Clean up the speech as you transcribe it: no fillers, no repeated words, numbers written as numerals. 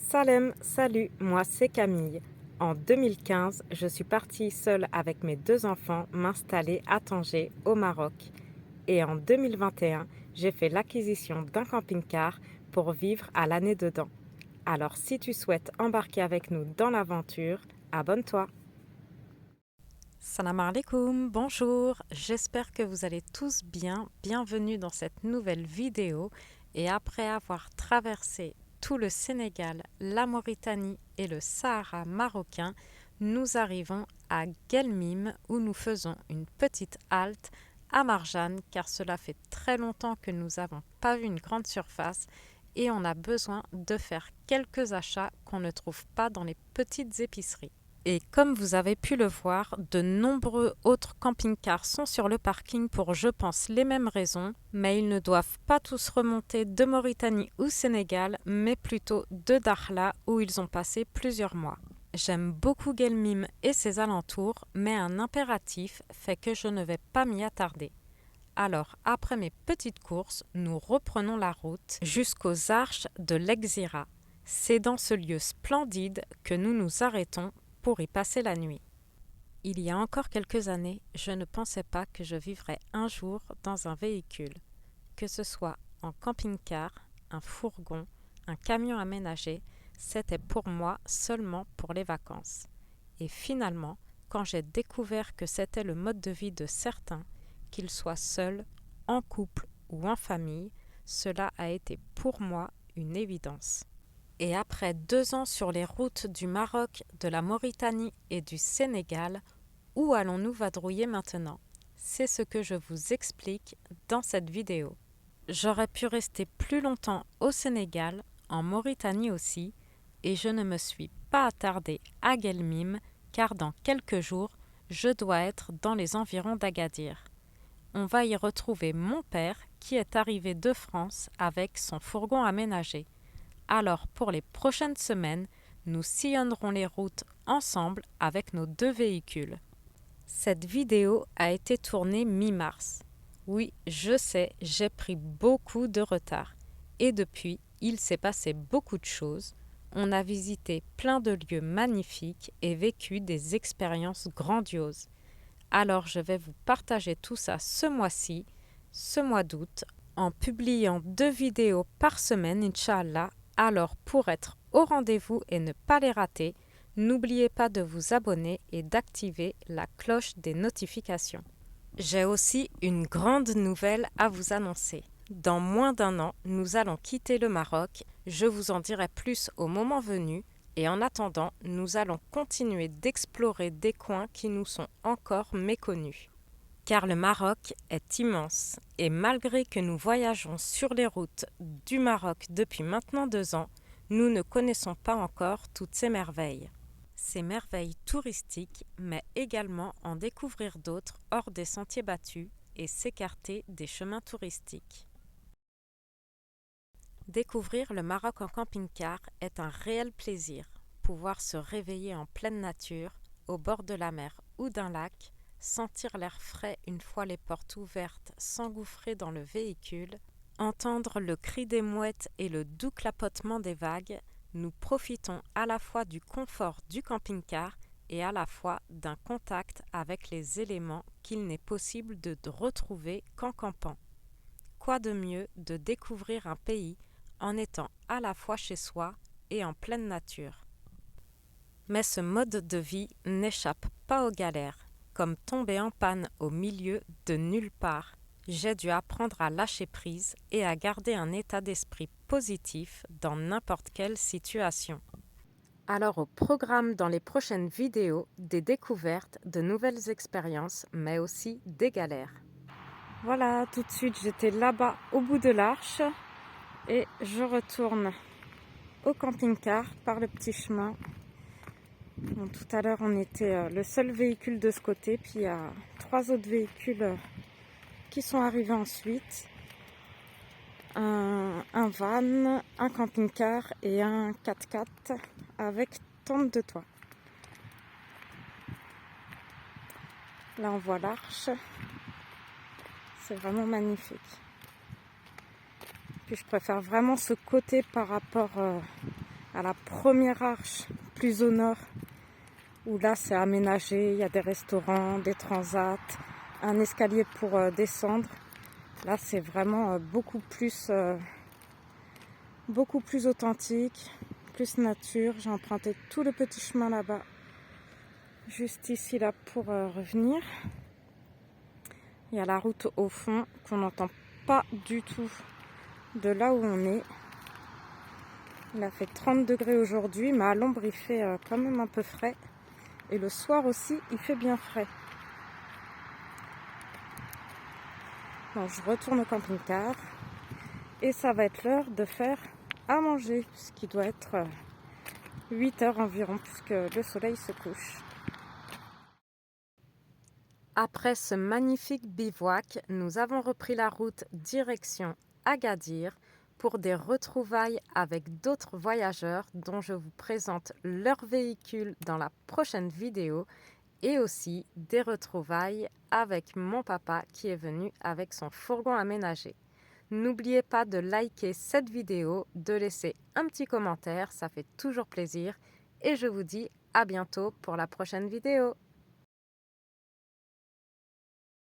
Salem, salut, moi c'est Camille. En 2015, je suis partie seule avec mes deux enfants m'installer à Tanger, au Maroc. Et en 2021, j'ai fait l'acquisition d'un camping-car pour vivre à l'année dedans. Alors si tu souhaites embarquer avec nous dans l'aventure, abonne-toi. Salam alaikum, bonjour, j'espère que vous allez tous bien. Bienvenue dans cette nouvelle vidéo. Et après avoir traversé tout le Sénégal, la Mauritanie et le Sahara marocain, nous arrivons à Guelmim où nous faisons une petite halte à Marjane car cela fait très longtemps que nous n'avons pas vu une grande surface et on a besoin de faire quelques achats qu'on ne trouve pas dans les petites épiceries. Et comme vous avez pu le voir, de nombreux autres camping-cars sont sur le parking pour, je pense, les mêmes raisons, mais ils ne doivent pas tous remonter de Mauritanie ou Sénégal, mais plutôt de Dakhla où ils ont passé plusieurs mois. J'aime beaucoup Guelmim et ses alentours, mais un impératif fait que je ne vais pas m'y attarder. Alors, après mes petites courses, nous reprenons la route jusqu'aux arches de l'Exira. C'est dans ce lieu splendide que nous nous arrêtons pour y passer la nuit. Il y a encore quelques années, je ne pensais pas que je vivrais un jour dans un véhicule, que ce soit en camping-car, un fourgon, un camion aménagé, c'était pour moi seulement pour les vacances. Et finalement, quand j'ai découvert que c'était le mode de vie de certains, qu'ils soient seuls, en couple ou en famille, cela a été pour moi une évidence. Et après 2 ans sur les routes du Maroc, de la Mauritanie et du Sénégal, où allons-nous vadrouiller maintenant? C'est ce que je vous explique dans cette vidéo. J'aurais pu rester plus longtemps au Sénégal, en Mauritanie aussi, et je ne me suis pas attardée à Guelmim car dans quelques jours, je dois être dans les environs d'Agadir. On va y retrouver mon père qui est arrivé de France avec son fourgon aménagé. Alors pour les prochaines semaines, nous sillonnerons les routes ensemble avec nos 2 véhicules. Cette vidéo a été tournée mi-mars. Oui, je sais, j'ai pris beaucoup de retard. Et depuis, il s'est passé beaucoup de choses. On a visité plein de lieux magnifiques et vécu des expériences grandioses. Alors je vais vous partager tout ça ce mois-ci, ce mois d'août, en publiant 2 vidéos par semaine, Inch'Allah. Alors pour être au rendez-vous et ne pas les rater, n'oubliez pas de vous abonner et d'activer la cloche des notifications. J'ai aussi une grande nouvelle à vous annoncer. Dans moins d'1 an, nous allons quitter le Maroc. Je vous en dirai plus au moment venu. Et en attendant, nous allons continuer d'explorer des coins qui nous sont encore méconnus. Car le Maroc est immense et malgré que nous voyageons sur les routes du Maroc depuis maintenant 2 ans, nous ne connaissons pas encore toutes ces merveilles. Ces merveilles touristiques, mais également en découvrir d'autres hors des sentiers battus et s'écarter des chemins touristiques. Découvrir le Maroc en camping-car est un réel plaisir. Pouvoir se réveiller en pleine nature, au bord de la mer ou d'un lac, sentir l'air frais une fois les portes ouvertes, s'engouffrer dans le véhicule, entendre le cri des mouettes et le doux clapotement des vagues, nous profitons à la fois du confort du camping-car et à la fois d'un contact avec les éléments qu'il n'est possible de retrouver qu'en campant. Quoi de mieux de découvrir un pays en étant à la fois chez soi et en pleine nature. Mais ce mode de vie n'échappe pas aux galères. Comme tomber en panne au milieu de nulle part, j'ai dû apprendre à lâcher prise et à garder un état d'esprit positif dans n'importe quelle situation. Alors au programme dans les prochaines vidéos, des découvertes, de nouvelles expériences, mais aussi des galères. Voilà, tout de suite j'étais là-bas au bout de l'arche et je retourne au camping-car par le petit chemin. Bon, tout à l'heure on était le seul véhicule de ce côté, puis il y a 3 autres véhicules qui sont arrivés ensuite. Un van, un camping-car et un 4x4 avec tente de toit. Là on voit l'arche, c'est vraiment magnifique. Puis je préfère vraiment ce côté par rapport à la première arche, plus au nord, où là c'est aménagé, il y a des restaurants, des transats, un escalier pour descendre. Là c'est vraiment beaucoup plus authentique, plus nature. J'ai emprunté tout le petit chemin là-bas, juste ici là pour revenir. Il y a la route au fond qu'on n'entend pas du tout de là où on est. Il a fait 30 degrés aujourd'hui, mais à l'ombre il fait quand même un peu frais. Et le soir aussi, il fait bien frais. Donc je retourne au camping-car. Et ça va être l'heure de faire à manger, puisqu'il doit être 8 heures environ, puisque le soleil se couche. Après ce magnifique bivouac, nous avons repris la route direction Agadir pour des retrouvailles avec d'autres voyageurs dont je vous présente leur véhicule dans la prochaine vidéo et aussi des retrouvailles avec mon papa qui est venu avec son fourgon aménagé. N'oubliez pas de liker cette vidéo, de laisser un petit commentaire, ça fait toujours plaisir et je vous dis à bientôt pour la prochaine vidéo.